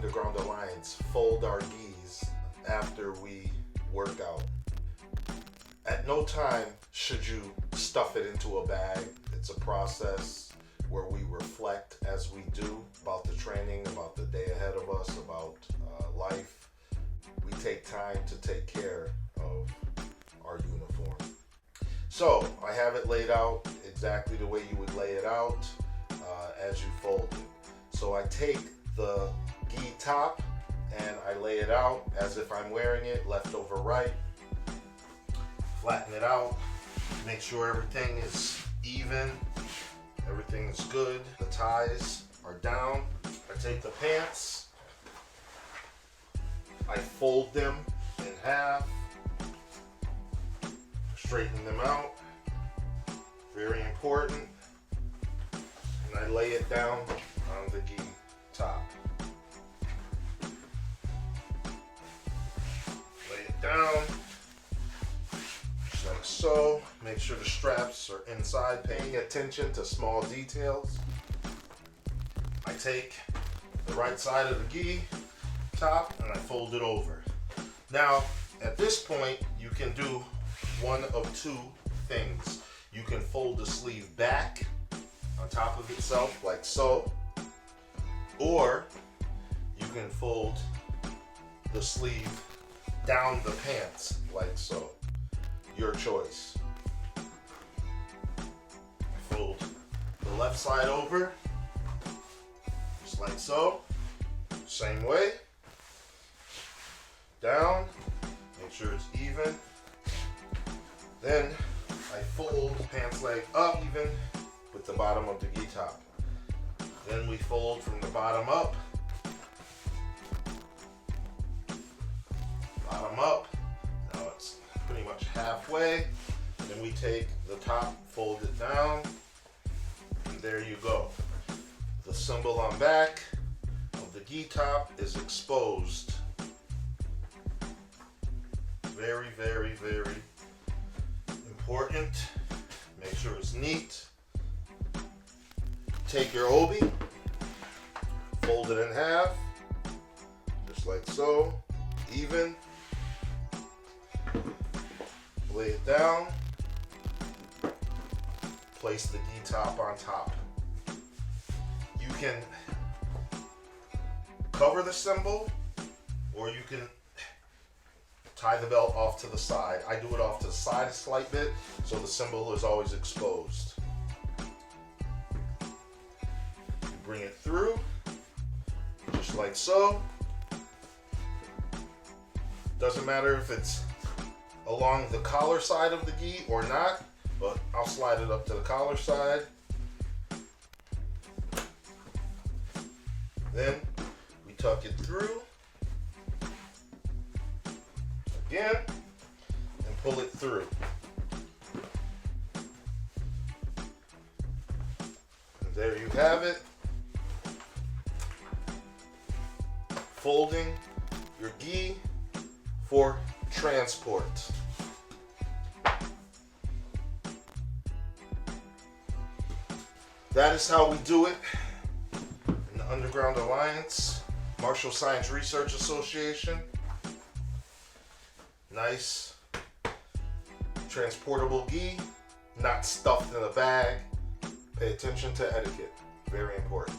Underground Alliance fold our gis after we work out. At no time should you stuff it into a bag. It's a process where we reflect as we do about the training, about the day ahead of us, about life. We take time to take care of our uniform. So I have it laid out exactly the way you would lay it out as you fold it. So I take the gi top and I lay it out as if I'm wearing it, left over right. Flatten it out, make sure everything is even, everything is good. The ties are down. I take the pants, I fold them in half, straighten them out, very important, and I lay it down on the gi top. Lay it down, just like so. Make sure the straps are inside, paying attention to small details. I take the right side of the gi top and I fold it over. Now, at this point, you can do one of two things. You can fold the sleeve back on top of itself like so, or you can fold the sleeve down the pants like so. Your choice. Fold the left side over just like so, same way, down, make sure it's even. Then I fold the pants leg up even with the bottom of the gi top. Then we fold from the bottom up, now it's pretty much halfway. Then we take the top, fold it down, and there you go. The symbol on back of the gi top is exposed. Very, very, very important. Make sure it's neat. Take your obi, fold it in half, just like so, even. Lay it down, place the gi top on top. You can cover the symbol, or you can tie the belt off to the side. I do it off to the side a slight bit, so the symbol is always exposed. You bring it through, just like so. Doesn't matter if it's along the collar side of the gi or not, but I'll slide it up to the collar side. Then we tuck it through again and pull it through. And there you have it. Folding your gi for transport. That is how we do it in the Underground Alliance, Martial Science Research Association. Nice, transportable gi, not stuffed in a bag. Pay attention to etiquette, very important.